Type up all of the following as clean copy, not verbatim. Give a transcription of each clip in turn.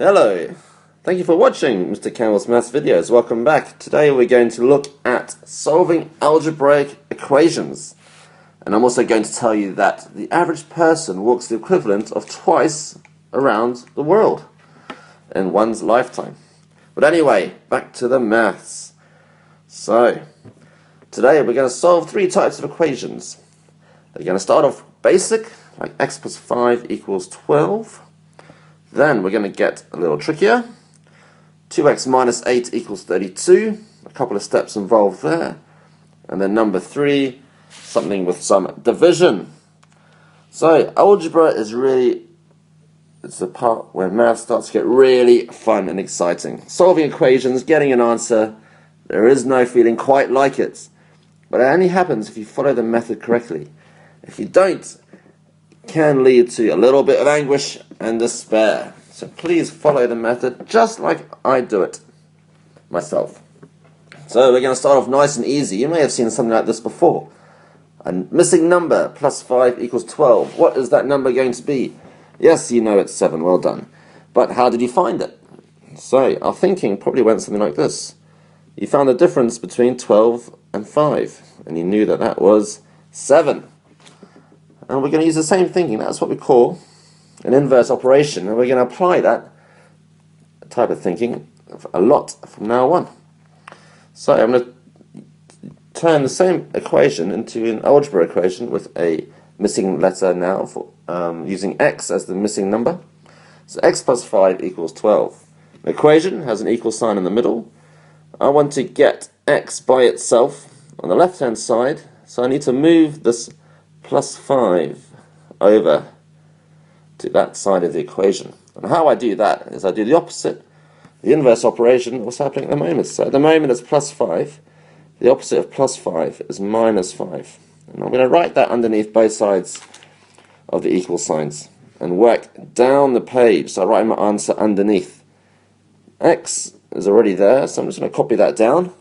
Hello, thank you for watching Mr. Campbell's Maths videos. Welcome back. Today we're going to look at solving algebraic equations. And I'm also going to tell you that the average person walks the equivalent of twice around the world in one's lifetime. But anyway, back to the maths. So, today we're going to solve three types of equations. We're going to start off basic, like x plus 5 equals 12. Then we're going to get a little trickier. 2x minus 8 equals 32. A couple of steps involved there. And then number 3, something with some division. So algebra is it's the part where math starts to get really fun and exciting. Solving equations, getting an answer, there is no feeling quite like it. But it only happens if you follow the method correctly. If you don't, can lead to a little bit of anguish and despair. So please follow the method just like I do it myself. So we're going to start off nice and easy. You may have seen something like this before. A missing number plus 5 equals 12. What is that number going to be? Yes, you know it's 7. Well done. But how did you find it? So our thinking probably went something like this. You found the difference between 12 and 5. And you knew that that was 7. And we're going to use the same thinking. That's what we call an inverse operation. And we're going to apply that type of thinking a lot from now on. So I'm going to turn the same equation into an algebra equation with a missing letter now, for using x as the missing number. So x plus 5 equals 12. The equation has an equal sign in the middle. I want to get x by itself on the left hand side. So I need to move this plus 5 over to that side of the equation. And how I do that is I do the opposite, the inverse operation, what's happening at the moment. So at the moment it's plus 5. The opposite of plus 5 is minus 5. And I'm going to write that underneath both sides of the equal signs and work down the page. So I write my answer underneath. X is already there, so I'm just going to copy that down.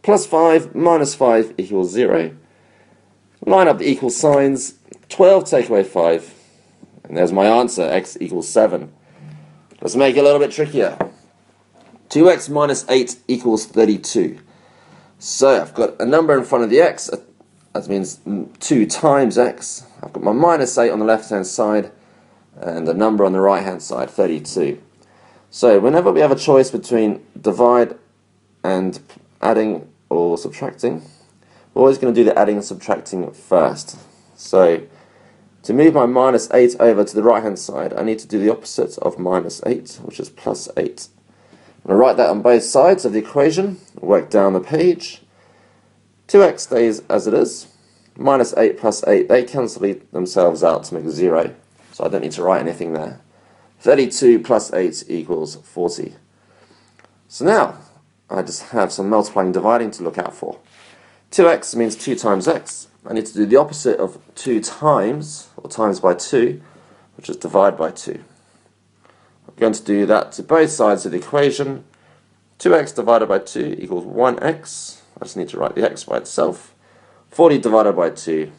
Plus 5 minus 5 equals 0. Line up the equal signs. 12 take away 5. And there's my answer, x equals 7. Let's make it a little bit trickier. 2x minus 8 equals 32. So I've got a number in front of the x. That means 2 times x. I've got my minus 8 on the left hand side and a number on the right hand side, 32. So whenever we have a choice between divide and adding or subtracting, we're always going to do the adding and subtracting first. So to move my minus 8 over to the right hand side, I need to do the opposite of minus 8, which is plus 8. I'm going to write that on both sides of the equation, work down the page. 2x stays as it is. Minus 8 plus 8, they cancel themselves out to make 0. So I don't need to write anything there. 32 plus 8 equals 40. So now, I just have some multiplying and dividing to look out for. 2x means 2 times x. I need to do the opposite of 2 times, or times by 2, which is divide by 2. I'm going to do that to both sides of the equation. 2x divided by 2 equals 1x. I just need to write the x by itself. 40 divided by 2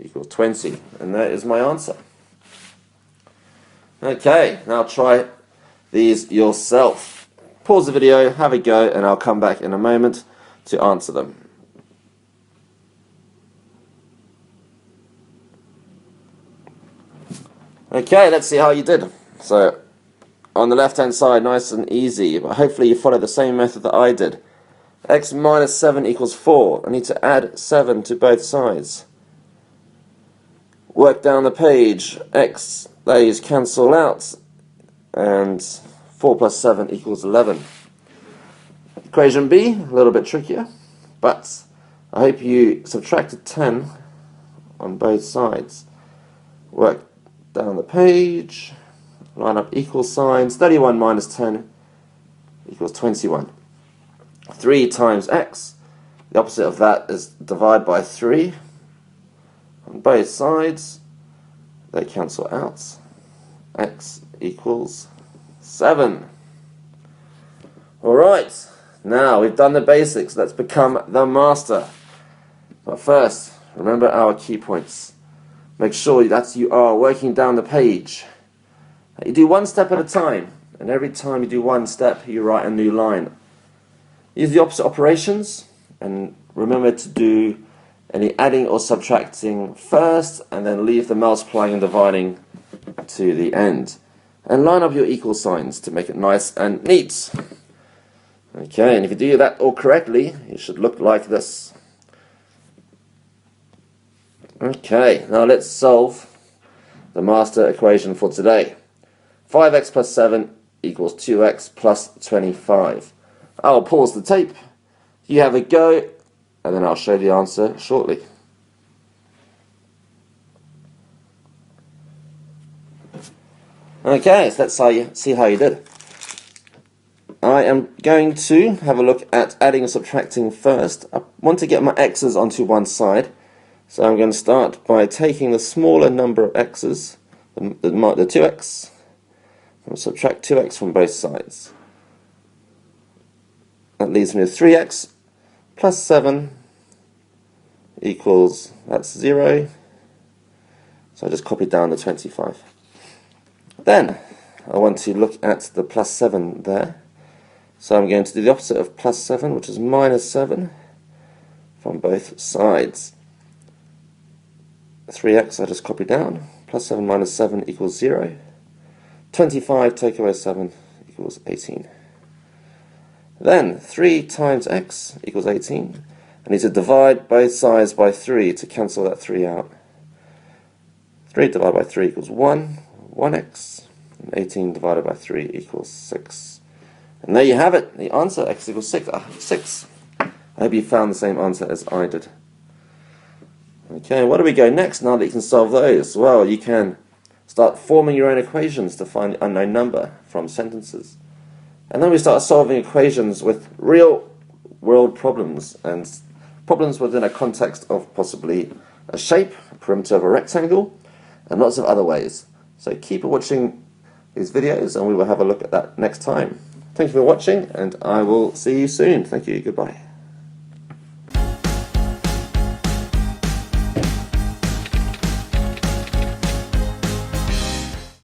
equals 20. And that is my answer. Okay, now try these yourself. Pause the video, have a go, and I'll come back in a moment to answer them. Okay, let's see how you did. So, on the left hand side, nice and easy, but hopefully you follow the same method that I did. X minus 7 equals 4. I need to add 7 to both sides. Work down the page. X, these cancel out, and 4 plus 7 equals 11. Equation B, a little bit trickier, but I hope you subtracted 10 on both sides. Work down the page, line up equal signs. 31 minus 10 equals 21. 3 times x, the opposite of that is divide by 3. On both sides, they cancel out. X equals 7. Alright, now we've done the basics. Let's become the master. But first, remember our key points. Make sure that you are working down the page. You do one step at a time. and every time you do one step you write a new line. Use the opposite operations, and remember to do any adding or subtracting first, and then leave the multiplying and dividing to the end. And line up your equal signs to make it nice and neat. Okay, and if you do that all correctly, it should look like this. Okay, now let's solve the master equation for today. 5x plus 7 equals 2x plus 25. I'll pause the tape, you have a go, and then I'll show the answer shortly. Okay, so let's see how you did. I am going to have a look at adding and subtracting first. I want to get my x's onto one side, so I'm going to start by taking the smaller number of x's, the 2x, and subtract 2x from both sides. That leaves me with 3x plus 7 equals, that's 0. So I just copy down the 25. Then I want to look at the plus 7 there. So I'm going to do the opposite of plus 7, which is minus 7 from both sides. 3x I just copy down. Plus 7 minus 7 equals 0. 25 take away 7 equals 18. Then 3 times x equals 18. I need to divide both sides by 3 to cancel that 3 out. 3 divided by 3 equals 1, 1x, and 18 divided by 3 equals 6. And there you have it, the answer, x equals 6. 6. I hope you found the same answer as I did. Okay, where do we go next now that you can solve those? Well, you can start forming your own equations to find the unknown number from sentences. And then we start solving equations with real world problems, and problems within a context of possibly a shape, a perimeter of a rectangle, and lots of other ways. So keep watching these videos and we will have a look at that next time. Thank you for watching, and I will see you soon. Thank you, goodbye.